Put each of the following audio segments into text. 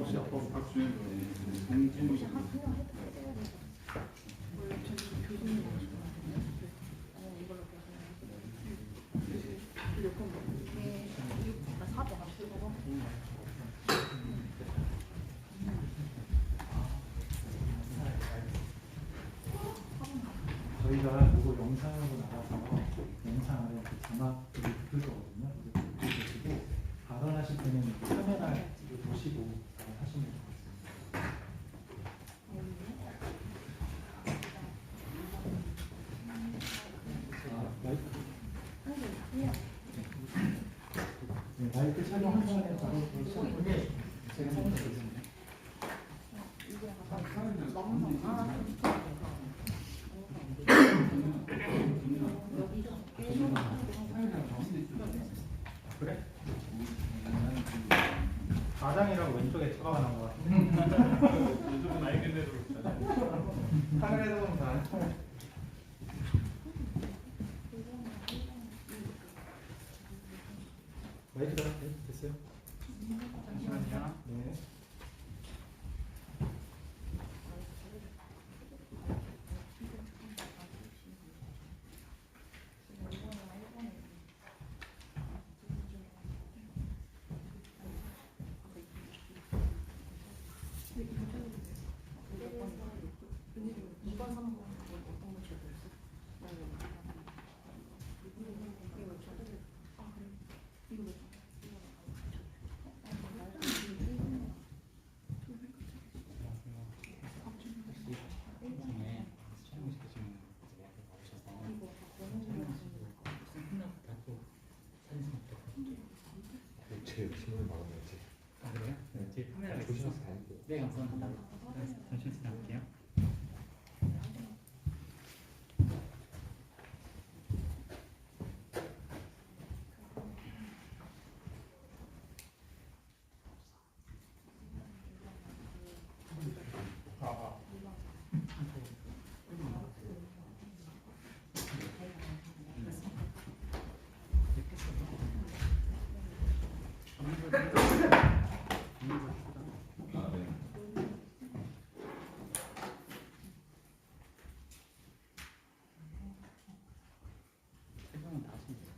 혹시 아빠 박수현 혹시 한 설명 해드려야 되나? 원래 저기 교수님 오시거든요. 이걸로 계속 몇 번? 네, 4번. 저희가 이거 영상으로 나가서 영상을 자막으로 붙을 거거든요. 그래서 보시고 발언하실 때는 카메라를 보시고 발언하시면 좋겠습니다. 마이크. 네, 마이크 촬영한 동안에 바로 시작하는데 제가 설명드리겠습니다. 그래? 가장이라고 왼쪽에 추가가 나온 것 같은데. 요즘은 알게 대로 카메라에서 보면 다. 마이크 다 됐어요? 잠시만요. 네. 제 욕심을 막아야지. 아 그래요? 네, 제 카메라가 조심해서 있어서. 다닐게요. 네 감사합니다. 잠시만 지나갈게요. 설명은 다 하시면 돼요.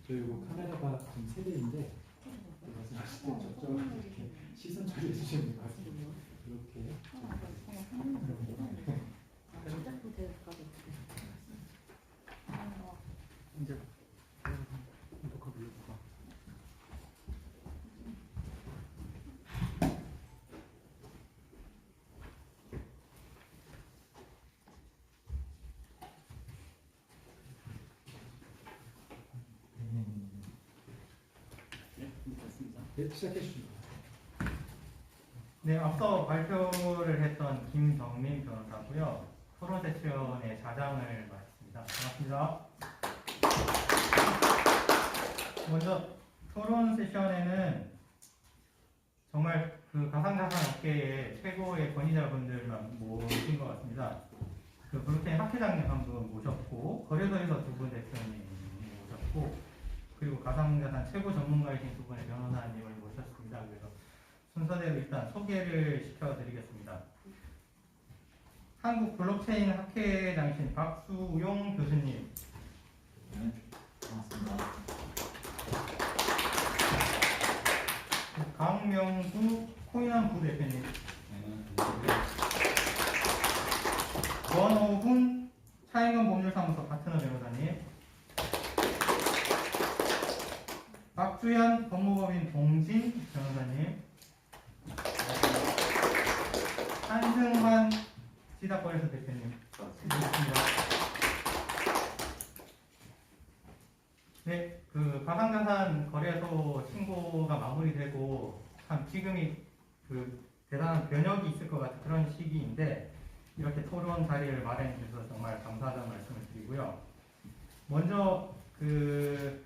저희 이거 카메라가 지금 3대인데 말씀하실 때 저쪽으로 이렇게 시선 처리해 주시면 될 것 같습니다. 이렇게 이제 녹화 눌러볼까? 네, 시작해 주시죠. 네, 앞서 발표를 했던 김정민 변호사고요. 토론 세션의 자장을 맡았습니다. 반갑습니다. 먼저 토론 세션에는 정말 그 가상자산 업계의 최고의 권위자분들만 모신 것 같습니다. 그 블록체인 학회장님 한 분 모셨고, 거래소에서 2분 대표님 모셨고, 그리고 가상자산 최고 전문가이신 2분의 변호사님을 모셨습니다. 그래서 순서대로 일단 소개를 시켜드리겠습니다. 한국 블록체인 학회장이신 박수용 교수님. 네, 반갑습니다. 강명수 코인한 부대표님. 권호훈 차인건 법률사무소 파트너 변호사님. 박주현 법무법인 동진 변호사님. 한승환 시사거래소 대표님 모셨습니다. 네, 그 가상자산 거래소 신고가 마무리되고 참 지금이 그 대단한 변혁이 있을 것 같은 그런 시기인데 이렇게 토론 자리를 마련해 주셔서 정말 감사하다는 말씀을 드리고요. 먼저 그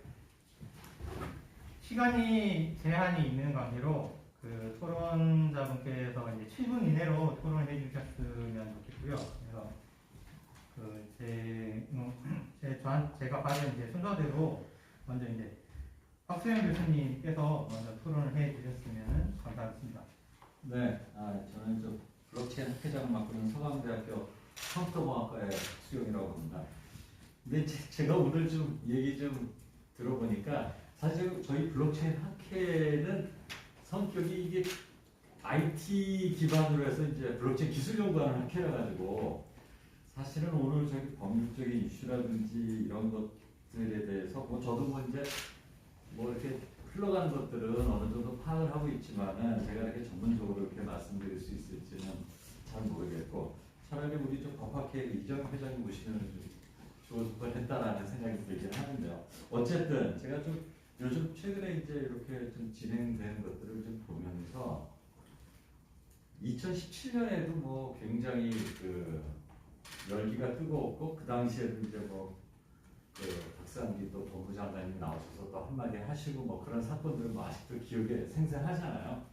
시간이 제한이 있는 관계로 그 토론자분께서 이제 7분 이내로 토론해 주셨으면 좋겠고요. 그래서 제가 받은 이제 순서대로 먼저 이제 박수영 교수님께서 먼저 토론을 해 주셨으면 감사하겠습니다. 네, 저는 저 블록체인 학회장을 맡고 있는 서강대학교 컴퓨터공학과의 수영이라고 합니다. 근데 제가 오늘 좀 얘기 좀 들어보니까 사실 저희 블록체인 학회는 성격이 이게 IT 기반으로 해서 이제 블록체인 기술 연구하는 학회라 가지고 사실은 오늘 저기 법률적인 이슈라든지 이런 것들에 대해서 뭐 저도 뭐 이제 뭐 이렇게 흘러가는 것들은 어느 정도 파악을 하고 있지만은 제가 이렇게 전문적으로 이렇게 말씀드릴 수 있을지는 잘 모르겠고 차라리 우리 좀 법학회 이정현 회장님 모시면 좀 좋을 뻔했다라는 생각이 들긴 하는데요. 어쨌든 제가 좀 요즘 최근에 이제 이렇게 좀 진행되는 것들을 좀 보면서 2017년에도 뭐 굉장히 그 열기가 뜨거웠고 그 당시에도 이제 뭐 그 박상기 또 법무장관님 나오셔서 또 한마디 하시고 뭐 그런 사건들 뭐 아직도 기억에 생생하잖아요.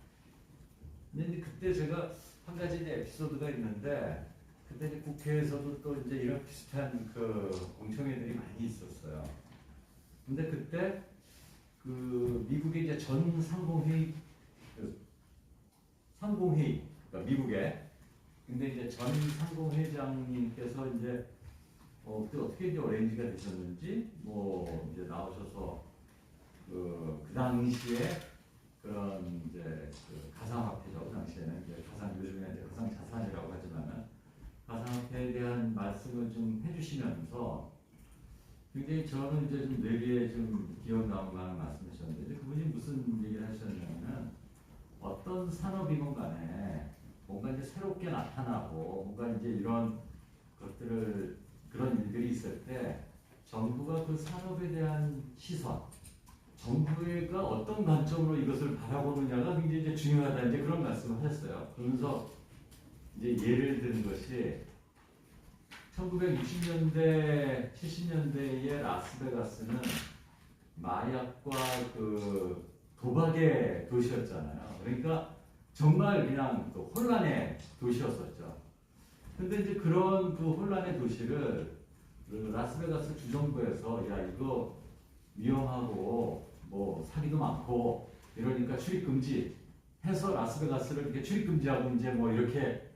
근데 그때 제가 한 가지 이제 에피소드가 있는데 그때 이제 국회에서도 또 이제 이런 비슷한 그 공청회들이 많이 있었어요. 근데 그때 그 미국의 이제 전 상공회의 그러니까 미국에 근데 이제 전 상공회장님께서 이제 그때 어떻게 이제 어레인지가 되셨는지 뭐 이제 나오셔서 그 당시에 그런 이제 그 가상화폐죠. 그 당시에는 이제 요즘에 이제 가상자산이라고 하지만은 가상화폐에 대한 말씀을 좀 해주시면서 굉장히 저는 이제 좀 뇌리에 좀 기억 남을 만한 말씀이셨는데 그분이 무슨 얘기를 하셨냐면은 어떤 산업이건 간에 뭔가 이제 새롭게 나타나고 뭔가 이제 이런 것들을 그런 일들이 있을 때 정부가 그 산업에 대한 시선, 정부가 어떤 관점으로 이것을 바라보느냐가 굉장히 이제 중요하다 이제 그런 말씀을 하셨어요. 그러면서 이제 예를 든 것이 1960년대, 70년대의 라스베가스는 마약과 그 도박의 도시였잖아요. 그러니까 정말 그냥 또 혼란의 도시였었죠. 근데 이제 그런 그 혼란의 도시를 그 라스베가스 주정부에서 야 이거 위험하고 뭐 사기도 많고 이러니까 출입 금지 해서 라스베가스를 이렇게 출입 금지하고 이제 뭐 이렇게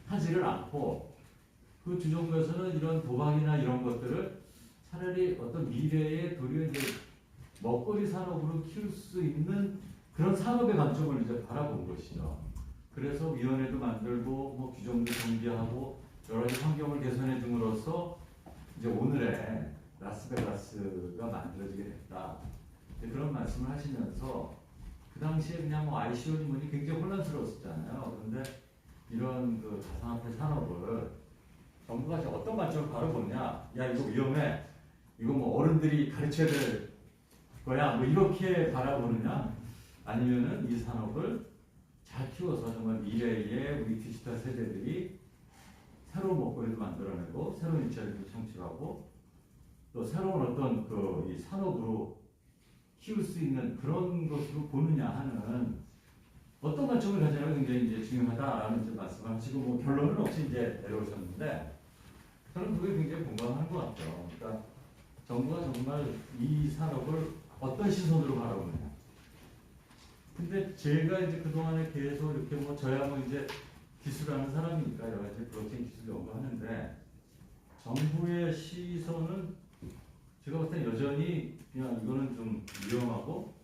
하지를 않고 그 주정부에서는 이런 도박이나 이런 것들을 차라리 어떤 미래의 도리어 이제 먹거리 산업으로 키울 수 있는 그런 산업의 관점을 이제 바라본 것이죠. 그래서 위원회도 만들고 뭐 규정도 정비하고 여러 가지 환경을 개선해 줌으로써 이제 오늘의 라스베가스가 만들어지게 됐다. 그런 말씀을 하시면서 그 당시에 그냥 뭐 ICO니 뭐니 굉장히 혼란스러웠었잖아요. 그런데 이런 그 가상화폐 산업을 정부가 어떤 관점을 바라보느냐? 야 이거 위험해. 이거 뭐 어른들이 가르쳐야 될 거야. 뭐 이렇게 바라보느냐? 아니면은 이 산업을 잘 키워서 정말 미래의 우리 디지털 세대들이 새로운 먹거리도 만들어내고 새로운 일자리도 창출하고 또 새로운 어떤 그 이 산업으로 키울 수 있는 그런 것으로 보느냐 하는 어떤 관점을 가지냐가 굉장히 이제 중요하다라는 이제 말씀을 하시고 뭐 결론은 없이 이제 내려오셨는데 저는 그게 굉장히 공감하는 것 같죠. 그러니까 정부가 정말 이 산업을 어떤 시선으로 바라보느냐. 근데 제가 이제 그동안에 계속 이렇게 뭐 저야 뭐 이제 기술하는 사람이니까 여러 가지 블록체인 기술 연구하는데 정부의 시선은 제가 볼 때 여전히 그냥 이거는 좀 위험하고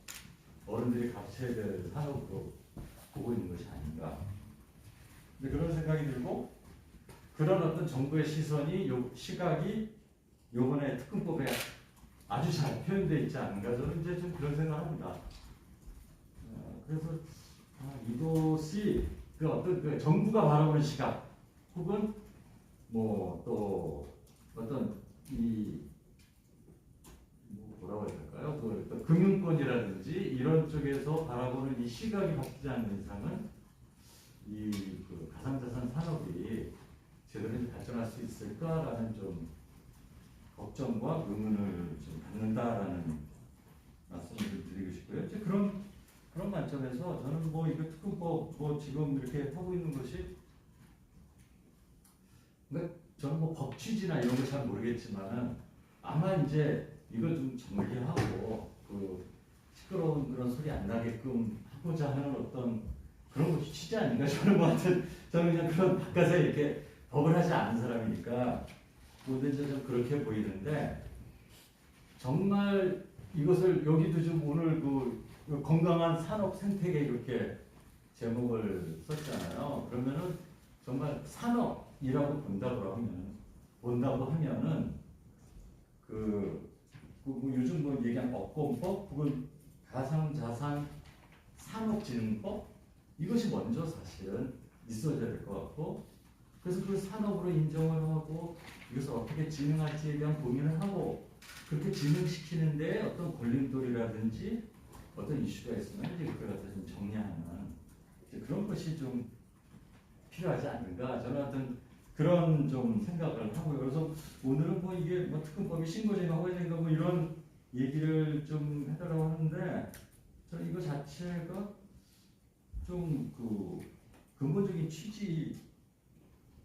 어른들이 가르쳐야 될 산업으로 보고 있는 것이 아닌가. 근데 그런 생각이 들고 그런 어떤 정부의 시선이 시각이 요번에 특검법에 아주 잘 표현되어 있지 않은가 저는 이제 좀 그런 생각을 합니다. 그래서 이것이 그 어떤 그 정부가 바라보는 시각 혹은 뭐 또 어떤 이 뭐라고 해야 될까요? 그 어떤 금융권이라든지 이런 쪽에서 바라보는 이 시각이 바뀌지 않는 이상은 이 그 가상자산 산업이 제대로 발전할 수 있을까라는 좀 걱정과 의문을 좀 갖는다라는 말씀을 좀 드리고 싶고요. 이제 그런 관점에서 저는 뭐 이거 특검법 뭐 지금 이렇게 하고 있는 것이 근데 저는 뭐 법 취지나 이런 거 잘 모르겠지만은 아마 이제 이걸 좀 정리하고 그 시끄러운 그런 소리 안 나게끔 하고자 하는 어떤 그런 것이 취지 아닌가 저는 뭐 하여튼 저는 그냥 그런 바깥에 이렇게 법을 하지 않은 사람이니까 뭐든지 좀 그렇게 보이는데 정말 이것을 여기도 좀 오늘 그 건강한 산업 생태계 이렇게 제목을 썼잖아요. 그러면은 정말 산업이라고 본다고 하면은 뭐 요즘 뭐 얘기한 업권법 혹은 가상자산 산업진흥법 이것이 먼저 사실은 있어야 될 것 같고 그래서 그 산업으로 인정을 하고 이것을 어떻게 진흥할지에 대한 고민을 하고 그렇게 진흥시키는데 어떤 걸림돌이라든지 어떤 이슈가 있으면 이제 그걸 갖다 좀 정리하는 이제 그런 것이 좀 필요하지 않는가 저는 어떤 그런 좀 생각을 하고요. 그래서 오늘은 뭐 이게 뭐 특검법이 신고제하고 해야 된가 뭐 이런 얘기를 좀 해달라고 하는데 저는 이거 자체가 좀 그 근본적인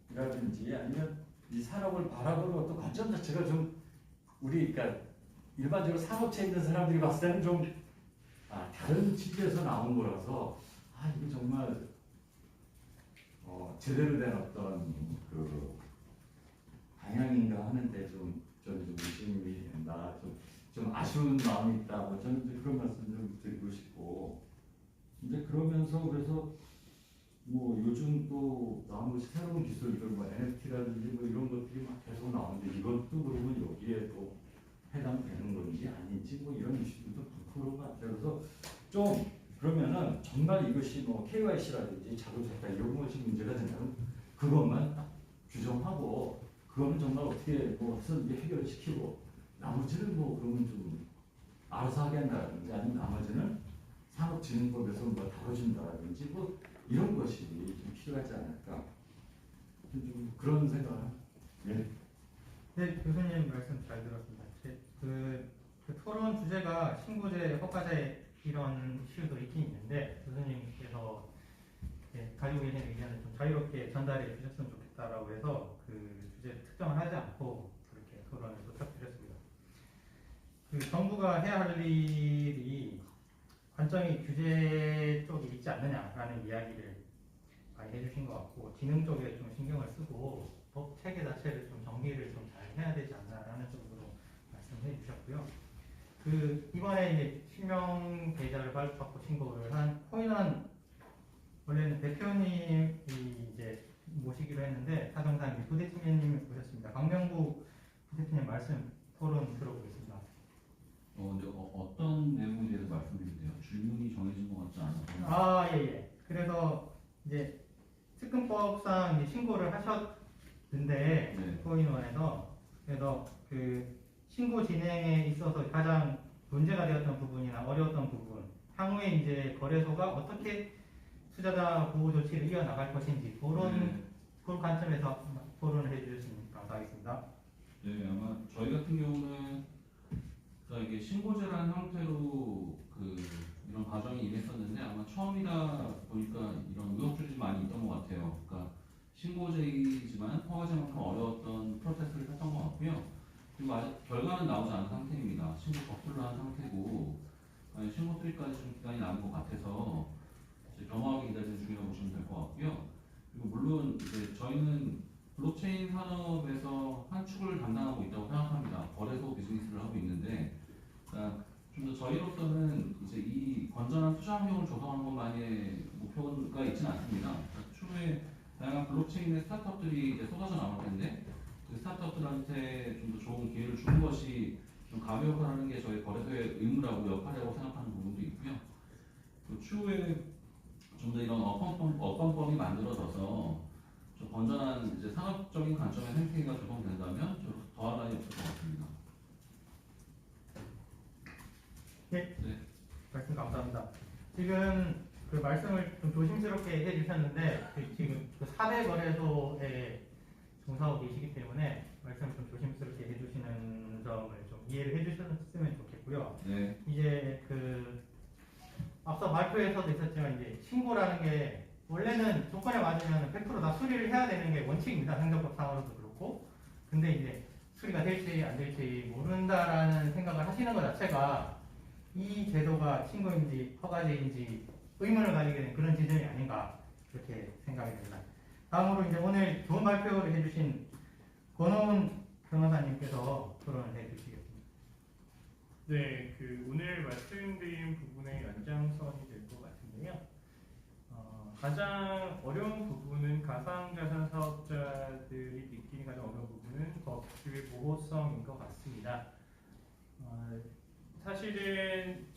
취지라든지 아니면 이 산업을 바라보는 어떤 관점 자체가 좀 우리 그러니까 일반적으로 산업체에 있는 사람들이 봤을 때는 좀 다른 취지에서 나온 거라서 이게 정말 제대로 된 어떤 그 방향인가 하는데 좀 저는 좀 의심이 된다. 좀 아쉬운 마음이 있다. 뭐 저는 이제 그런 말씀 좀 드리고 싶고 이제 그러면서 그래서 뭐 요즘 또 나온 것이 새로운 기술들 뭐 NFT라든지 뭐 이런 것들이 막 계속 나오는데 이것도 그러면 여기에 또 해당되는 건지 아닌지 뭐 이런 이슈들도 많고 그런 것 같아요. 그래서 좀 그러면은 정말 이것이 뭐 KYC라든지 자동차다 이런 것이 문제가 된다면 그것만 딱 규정하고 그거는 정말 어떻게 뭐 해서 이제 해결을 시키고 나머지는 뭐 그러면 좀 알아서 하겠다든지 아니면 나머지는 산업진흥법에서 뭐 다뤄준다든지 뭐 이런 것이 좀 필요하지 않을까 좀 그런 생각을 예. 네, 교수님 말씀 잘 들었습니다. 그 토론 주제가 신고제, 허가제 이런 이슈도 있긴 있는데 교수님께서 가지고 계신 의견을 좀 자유롭게 전달해 주셨으면 좋겠다라고 해서 그 주제를 특정을 하지 않고 그렇게 토론을 부탁드렸습니다. 그 정부가 해야 할 일이 관점이 규제 쪽에 있지 않느냐라는 이야기를 많이 해주신 것 같고 진흥 쪽에 좀 신경을 쓰고 법 체계 자체를 좀 정리를 좀 잘 해야 되지 않나라는 쪽으로 말씀해 주셨고요. 그 이번에 이제 실명 계좌를 발급받고 신고를 한 코인원 원래는 대표님이 이제 모시기로 했는데 사정상 부대표님이 오셨습니다. 강명구 부대표님 말씀 토론 들어보겠습니다. 이제 어떤 내용에 대해서 말씀드리세요? 질문이 정해진 것 같지 않아요? 예. 그래서 이제 특근법상 이제 신고를 하셨는데 네. 코인원에서 그래서 그 신고 진행에 있어서 가장 문제가 되었던 부분이나 어려웠던 부분, 향후에 이제 거래소가 어떻게 투자자 보호 조치를 이어나갈 것인지 그런 관점에서 토론을 해주셨으면 감사하겠습니다. 네, 아마 저희 같은 경우는 이게 신고제라는 형태로 이런 과정이 임했었는데 아마 처음이다 보니까 이런 의혹들이 많이 있던 것 같아요. 그러니까 신고제이지만 허가제만큼 어려웠던 프로세스를 했던 것 같고요. 그리고 아직 결과는 나오지 않은 상태입니다. 신고 거부를 한 상태고 신고 투입까지 좀 기간이 남은 것 같아서 이제 겸허하게 기다리는 중이라고 보시면 될 것 같고요. 그리고 물론 이제 저희는 블록체인 산업에서 한 축을 담당하고 있다고 생각합니다. 거래소 비즈니스를 하고 있는데 좀 더 저희로서는 이제 이 건전한 투자 환경을 조성하는 것만의 목표가 있지는 않습니다. 추후에 다양한 블록체인의 스타트업들이 이제 쏟아져 나올 텐데 그 스타트업들한테 좀 더 좋은 기회를 주는 것이 좀 가벼워하는 게 저희 거래소의 의무라고 역할이라고 생각하는 부분도 있고요. 그 추후에 좀 더 이런 어법이 만들어져서 좀 건전한 이제 산업적인 관점의 생태계가 조성된다면 좀 더할 나위 없을 것 같습니다. 네. 네. 말씀 감사합니다. 지금 그 말씀을 좀 조심스럽게 해주셨는데 지금 그 4대 거래소에 종사하고 계시기 때문에 말씀을 좀 조심스럽게 해주시는 점을 좀 이해를 해주셨으면 좋겠고요. 네. 이제 그 앞서 발표에서도 있었지만 이제 신고라는 게 원래는 조건에 맞으면 100%다 수리를 해야 되는 게 원칙입니다. 행정법 상으로도 그렇고. 근데 이제 수리가 될지 안 될지 모른다라는 생각을 하시는 것 자체가 이 제도가 신고인지 허가제인지 의문을 가지게 된 그런 지점이 아닌가 그렇게 생각이 됩니다. 다음으로 이제 오늘 좋은 발표를 해주신 권호은 변호사님께서 토론을 해주시겠습니다. 네, 그 오늘 말씀드린 부분의 연장선이 될 것 같은데요. 가장 어려운 부분은 가상자산 사업자들이 느끼는 가장 어려운 부분은 법규의 보호성인 것 같습니다. 사실은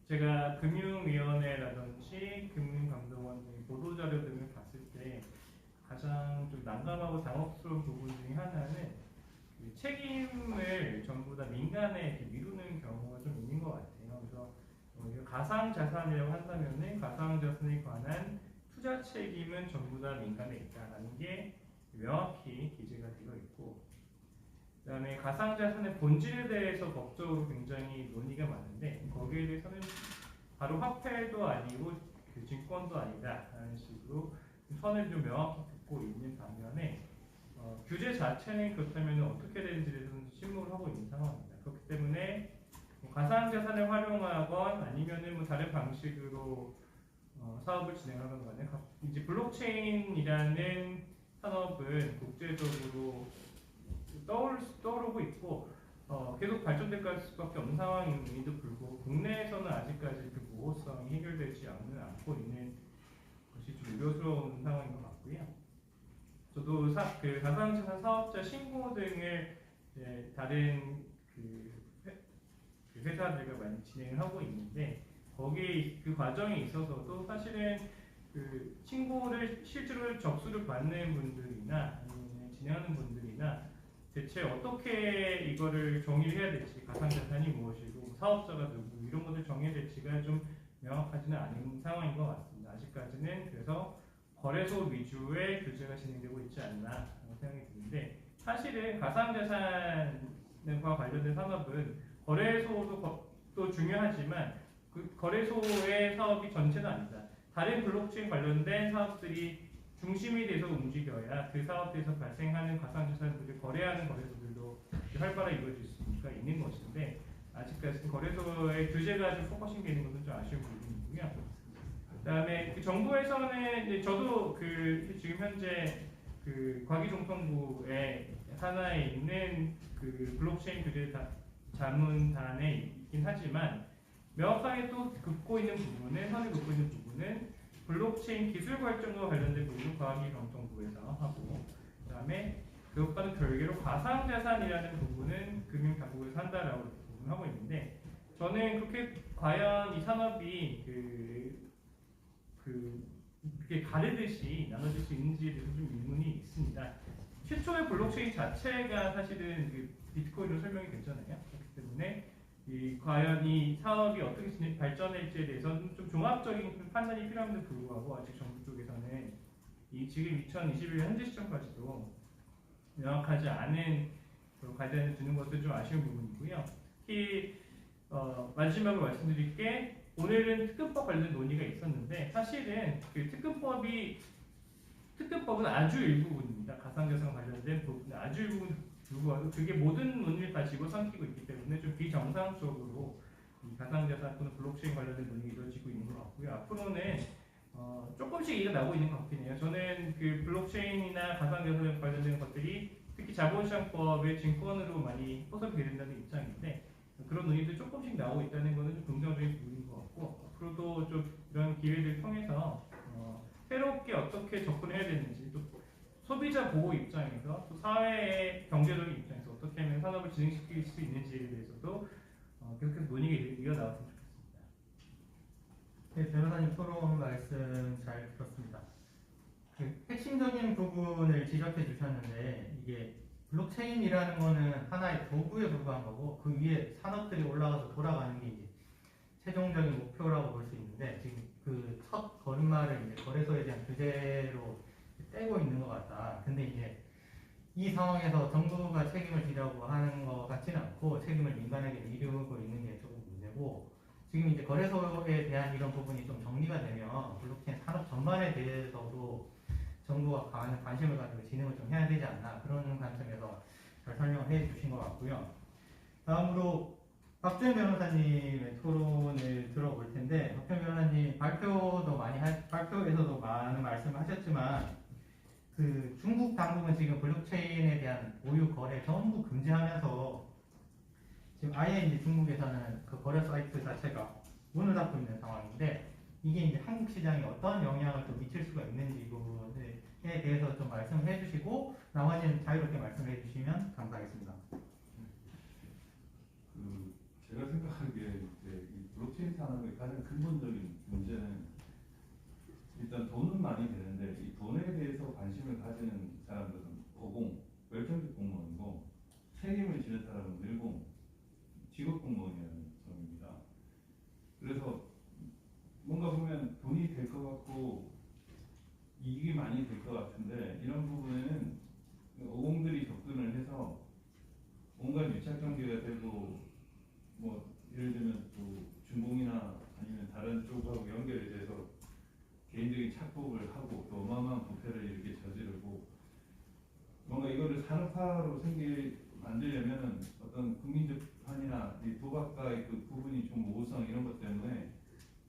제가 금융위원회라든지 금융감독원 등 보도자료 등을 봤을 때 가장 좀 난감하고 당혹스러운 부분 중에 하나는 그 책임을 전부 다 민간에 이렇게 미루는 경우가 좀 있는 것 같아요. 그래서 가상자산이라고 한다면은 가상자산에 관한 투자 책임은 전부 다 민간에 있다라는 게 명확히 기재가 되어 있고, 그다음에 가상자산의 본질에 대해서 법적으로 굉장히 논의가 많은데 거기에 대해서는 바로 화폐도 아니고 그 증권도 아니다라는 식으로 선을 좀 명확히 긋고 있는 반면에 규제 자체는 그렇다면 어떻게 되는지에 대해서는 침묵을 하고 있는 상황입니다. 그렇기 때문에 가상자산을 활용하건 아니면은 뭐 다른 방식으로 사업을 진행하건 간에 이제 블록체인이라는 산업은 국제적으로 떠오르고 있고 계속 발전될 수밖에 없는 상황임에도 불구하고 국내에서는 아직까지 그 보호성이 해결되지 않고 있는 것이 좀 우려스러운 상황인 것 같고요. 저도 그 가상자산 사업자 신고 등을 다른 그 회사들과 많이 진행을 하고 있는데 거기에 그 과정에 있어서도 사실은 그 신고를 실제로 접수를 받는 분들이나 아니면 진행하는 분들이나 대체 어떻게 이거를 정의를 해야 될지, 가상자산이 무엇이고 사업자가 누구 이런 것들 정해야 될지가 좀 명확하지는 않은 상황인 것 같습니다. 아직까지는 그래서 거래소 위주의 규제가 진행되고 있지 않나 생각이 드는데, 사실은 가상자산과 관련된 산업은 거래소도 또 중요하지만 그 거래소의 사업이 전체는 아니다. 다른 블록체인 관련된 사업들이 중심이 돼서 움직여야 그 사업에서 발생하는 가상자산들을 거래하는 거래소들도 활발하게 이루어질 수가 있는 것인데 아직까지는 거래소의 규제가 좀 포커싱 되는 것은 좀 아쉬운 부분이고요. 그다음에 그 정부에서는 이제 저도 그 지금 현재 그 과기정통부의 산하에 있는 그 블록체인 규제 자문단에 있긴 하지만 명확하게 또 긋고 있는 부분은 선을 긋고 있는 부분은 블록체인 기술 발전과 관련된 부분은 과학기정통부에서 하고, 그다음에 그것과는 별개로 가상자산이라는 부분은 금융당국에서 한다라고 부분을 하고 있는데, 저는 그렇게 과연 이 산업이 이렇게 가르듯이 나눠질 수 있는지에 대해서 좀 의문이 있습니다. 최초의 블록체인 자체가 사실은 그 비트코인으로 설명이 됐잖아요. 그렇기 때문에 과연 이 사업이 어떻게 발전할지에 대해서는 좀 종합적인 판단이 필요함에도 불구하고 아직 정부 쪽에서는 지금 2021년 현재 시점까지도 명확하지 않은 가이드라인을 주는 것도 좀 아쉬운 부분이고요. 특히 마지막으로 말씀드릴 게, 오늘은 특근법 관련 논의가 있었는데 사실은 그 특근법은 아주 일부분입니다. 가상자산 관련된 부분 아주 일부분 불구하고 그게 모든 논의를 다 집어삼키고 있기 때문에 좀 비정상적으로 이 가상자산 또는 블록체인 관련된 논의가 이루어지고 있는 것 같고요. 앞으로는 조금씩 얘기가 나오고 있는 것 같긴 해요. 저는 그 블록체인이나 가상자산 관련된 것들이 특히 자본시장법의 증권으로 많이 포섭이 된다는 입장인데 그런 논의도 조금씩 나오고 있다는 것은 좀 긍정적인 부분인 것 같고, 앞으로도 좀 이런 기회들을 통해서 새롭게 어떻게 접근해야 되는지, 또 소비자 보호 입장에서 또 사회의 경제적인 입장에서 어떻게 하면 산업을 진행시킬 수 있는지에 대해서도 계속해서 논의가 이어나왔으면 좋겠습니다. 네, 변호사님 토론 말씀 잘 들었습니다. 그 핵심적인 부분을 지적해 주셨는데 이게 블록체인이라는 거는 하나의 도구에 불과한 거고 그 위에 산업들이 올라가서 돌아가는 게 이제 최종적인 목표라고 볼 수 있는데 지금 그 첫 걸음마를 이제 거래소에 대한 규제로 떼고 있는 것 같다. 근데 이제 이 상황에서 정부가 책임을 지려고 하는 것 같지는 않고 책임을 민간에게 미루고 있는 게 조금 문제고 지금 이제 거래소에 대한 이런 부분이 좀 정리가 되면 블록체인 산업 전반에 대해서도 정부가 강한 관심을 가지고 진행을 좀 해야 되지 않나 그런 관점에서 잘 설명해 주신 것 같고요. 다음으로 박주현 변호사님의 토론을 들어볼 텐데 박주현 변호사님 발표에서도 많은 말씀을 하셨지만 그 중국 당국은 지금 블록체인에 대한 보유 거래 전부 금지하면서 지금 아예 이제 중국에서는 그 거래 사이트 자체가 문을 닫고 있는 상황인데 이게 이제 한국 시장에 어떤 영향을 또 미칠 수가 있는지 이 부분에 대해서 좀 말씀해 주시고 나머지는 자유롭게 말씀해 주시면 감사하겠습니다. 그 제가 생각하기에 이제 이 블록체인 산업의 가장 근본적인 문제는 일단 돈은 많이 되는데 이 돈에 대해서 관심을 가지는 사람들은 고공, 웰정직 공무원이고 책임을 지는 사람은 늘공, 직업 공무원이라는 점입니다. 그래서 뭔가 보면 돈이 될 것 같고 이익이 많이 될 것 같은데 이런 부분에는 어공들이 접근을 해서 온갖 유착 관계가 되고 뭐 예를 들면 또 중공이나 아니면 다른 쪽하고 연결이 돼서 개인적인 착복을 하고 또 어마어마한 부패를 이렇게 저지르고 뭔가 이거를 산업화로 만들려면 어떤 국민적 판이나 이 도박과의 그 부분이 좀 모호성 이런 것 때문에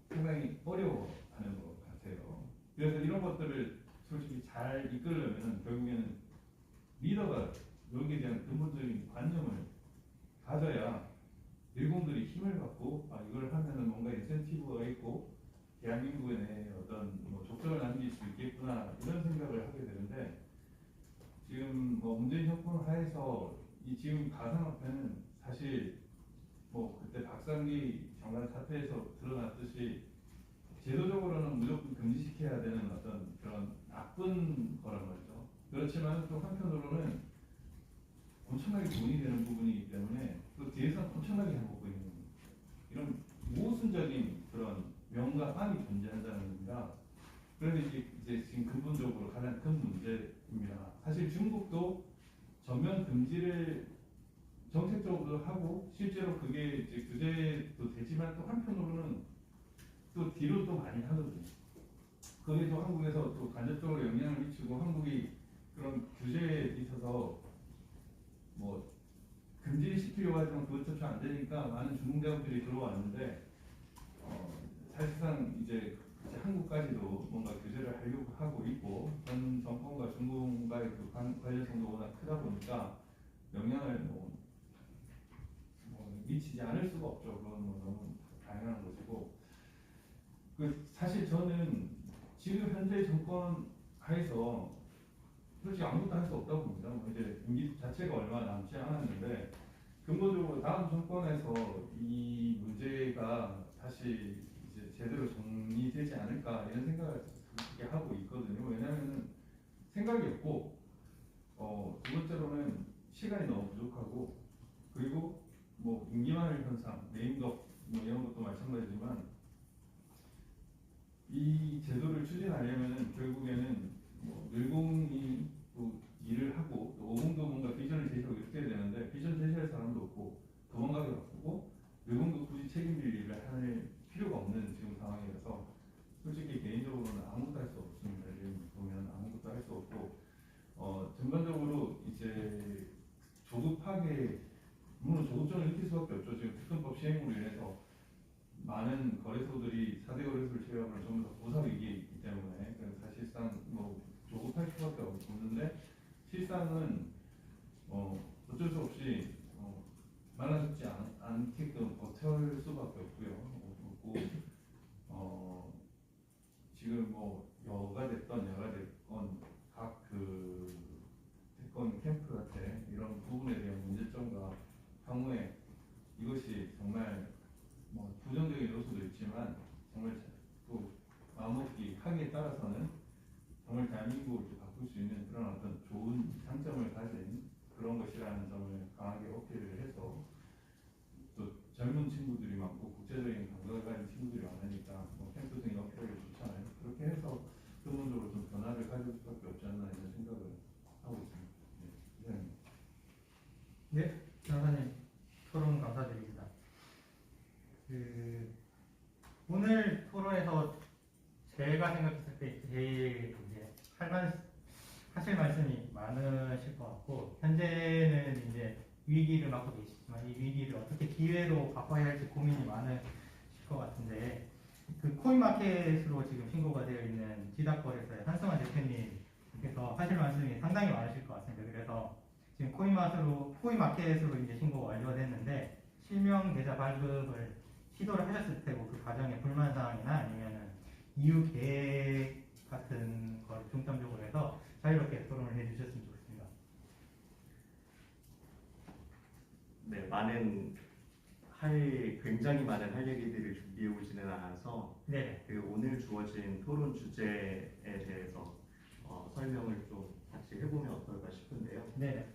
상당히 어려워하는 것 같아요. 그래서 이런 것들을 솔직히 잘 이끌려면 결국에는 리더가 여기에 대한 근본적인 관념을 가져야 일공들이 힘을 받고 이걸 하면은 뭔가 인센티브가 있고 대한민국에 어떤 뭐 족적을 남길 수 있겠구나 이런 생각을 하게 되는데 지금 뭐 문재인 정권 하에서 이 지금 가상화폐는 사실 뭐 그때 박상기 장관 사태에서 드러났듯이 제도적으로는 무조건 금지시켜야 되는 어떤 그런 나쁜 거란 말이죠. 그렇지만 또 한편으로는 엄청나게 돈이 되는 부분이기 때문에 그 뒤에서 엄청나게 해먹고 있는 이런 모순적인 그런 명과 함이 존재한다는 겁니다. 그래서 이제 지금 근본적으로 가장 큰 문제입니다. 사실 중국도 전면 금지를 정책적으로 하고 실제로 그게 이제 규제도 되지만 또 한편으로는 또 뒤로 또 많이 하거든요. 그게 또 한국에서 또 간접적으로 영향을 미치고 한국이 그런 규제에 있어서 뭐 금지시키려고 하지만 그것조차 안 되니까 많은 중국 대학들이 들어왔는데 사실상 이제 한국까지도 뭔가 규제를 하려고 하고 있고 전 정권과 중국과의 그 관련성도 워낙 크다 보니까 영향을 뭐 미치지 않을 수가 없죠. 그건 뭐 너무 당연한 것이고 사실 저는 지금 현재 정권 하에서 솔직히 아무것도 할 수 없다고 봅니다. 뭐 이제 임기 자체가 얼마 남지 않았는데 근본적으로 다음 정권에서 이 문제가 다시 이제 제대로 정리되지 않을까 이런 생각을 그렇게 하고 있거든요. 왜냐하면 생각이 없고 두 번째로는 시간이 너무 부족하고 그리고 뭐 임기만을 현상, 네임덕 뭐 이런 것도 마찬가지지만 이 제도를 추진하려면 결국에는 뭐 늘공이 또 일을 하고 또 오공도 뭔가 비전을 제시하고 이렇게 해야 되는데 비전 제시할 사람도 없고 도망가게 바쁘고 늘공도 굳이 책임질 일을 할 필요가 없는 지금 상황이라서 솔직히 개인적으로는 아무것도 할 수 없습니다. 지금 보면 아무것도 할 수 없고 전반적으로 이제 조급하게 물론 조급증을 느낄 수밖에 없죠. 지금 특검법 시행으로 인해서 많은 거래소들이 4대 거래소를 제외하고는 전부 다 고사 위기에 있기 때문에 사실상 뭐 조급할 수밖에 없는데 실상은 어쩔 수 없이 말라붙지 않게끔 버텨올 수밖에 없고요. 지금 뭐 여가 됐건 야가 됐건 각 그 대권 캠프 같은 이런 부분에 대한 문제점과 향후에 이것이 정말 뭐 부정적인 요소도 있지만 정말 또 마음먹기 하기에 따라서는 정말 대한민국을 또 바꿀 수 있는 그런 어떤 좋은 장점을 가진 그런 것이라는 점을 강하게 어필을 해서 또 젊은 친구들이 많고 국제적인 감각을 가진 친구들이 많으니까 뭐 캠프 등이 어필하기 좋잖아요. 그렇게 해서 근본적으로 좀 변화를 가질 수밖에 없지 않나 이런 생각을 하고 있습니다. 네, 이상입니다. 네, 변호사님 토론 감사드립니다. 오늘 토론에서 제가 생각했을 때 제일 이제 하실 말씀이 많으실 것 같고, 현재는 이제 위기를 맞고 계시지만 이 위기를 어떻게 기회로 바꿔야 할지 고민이 많으실 것 같은데, 그 코인마켓으로 지금 신고가 되어 있는 지닥거래소의 한승환 대표님께서 하실 말씀이 상당히 많으실 것 같습니다. 그래서 지금 코인마켓으로 이제 신고가 완료됐는데 실명 계좌 발급을 시도를 하셨을 테고, 그 과정의 불만 사항이나 아니면은 이후 계획 같은 걸 중점적으로 해서 자유롭게 토론을 해주셨으면 좋겠습니다. 네, 굉장히 많은 할 얘기들을 준비해 오지는 않아서 네, 그 오늘 주어진 토론 주제에 대해서 설명을 좀 같이 해보면 어떨까 싶은데요. 네,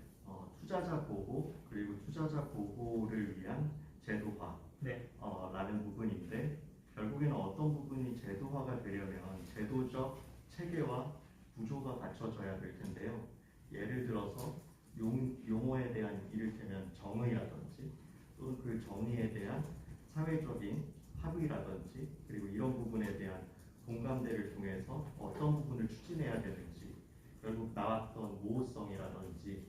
투자자 보호 그리고 투자자 보호를 위한 제도화 네, 라는 부분인데, 결국에는 어떤 부분이 제도화가 되려면 제도적 체계와 구조가 갖춰져야 될 텐데요. 예를 들어서 용어에 대한 이를테면 정의라든지 또는 그 정의에 대한 사회적인 합의라든지, 그리고 이런 부분에 대한 공감대를 통해서 어떤 부분을 추진해야 되는지, 결국 나왔던 모호성이라든지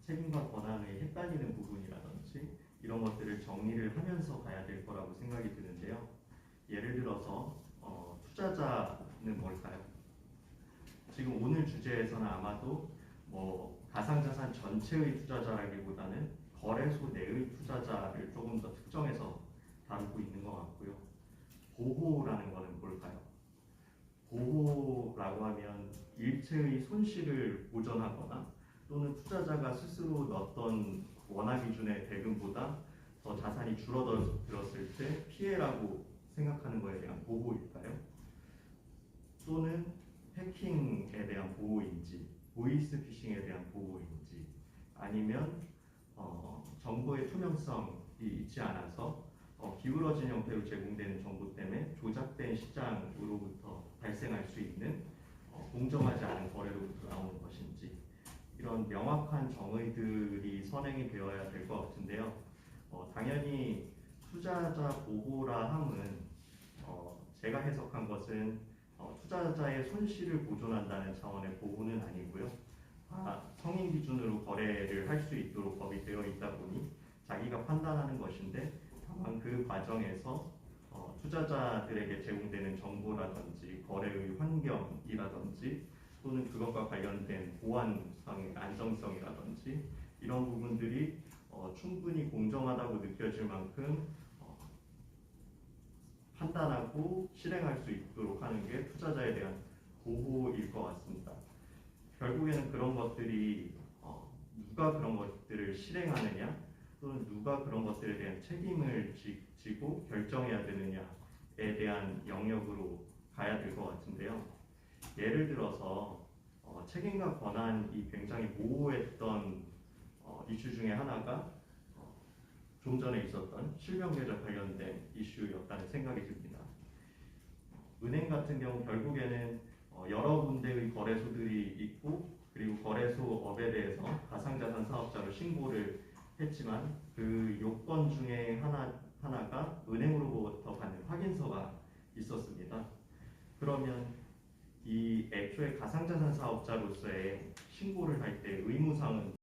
책임과 권한의 헷갈리는 부분이라든지 이런 것들을 정리를 하면서 가야 될 거라고 생각이 드는데요. 예를 들어서 투자자는 뭘까요? 지금 오늘 주제에서는 아마도 가상자산 전체의 투자자라기보다는 거래소 내의 투자자를 조금 더 특정해서 다루고 있는 것 같고요. 보호라는 것은 뭘까요? 보호라고 하면 일체의 손실을 보전하거나 또는 투자자가 스스로 넣었던 원화 기준의 대금보다 더 자산이 줄어들었을 때 피해라고 생각하는 거에 대한 보호일까요? 또는 해킹에 대한 보호인지, 보이스피싱에 대한 보호인지, 아니면 정보의 투명성이 있지 않아서 기울어진 형태로 제공되는 정보 때문에 조작된 시장으로부터 발생할 수 있는 공정하지 않은 거래로부터 나오는 것인지, 이런 명확한 정의들이 선행이 되어야 될 것 같은데요. 당연히 투자자 보호라 함은 제가 해석한 것은 투자자의 손실을 보존한다는 차원의 보호는 아니고요. 성인 기준으로 거래를 할 수 있도록 법이 되어 있다 보니 자기가 판단하는 것인데, 다만 그 과정에서 투자자들에게 제공되는 정보라든지 거래의 환경이라든지 또는 그것과 관련된 보안성의 안정성이라든지 이런 부분들이 충분히 공정하다고 느껴질 만큼 판단하고 실행할 수 있도록 하는 게 투자자에 대한 보호일 것 같습니다. 결국에는 그런 것들이 누가 그런 것들을 실행하느냐 또는 누가 그런 것들에 대한 책임을 지고 결정해야 되느냐에 대한 영역으로 가야 될 것 같은데요. 예를 들어서 책임과 권한이 굉장히 모호했던 이슈 중에 하나가 좀 전에 있었던 실명계좌 관련된 이슈였다는 생각이 듭니다. 은행 같은 경우 결국에는 여러 군데의 거래소들이 있고, 그리고 거래소업에 대해서 가상자산 사업자로 신고를 했지만 그 요건 중에 하나가 은행으로부터 받는 확인서가 있었습니다. 그러면 이 애초에 가상자산 사업자로서의 신고를 할 때 의무사항은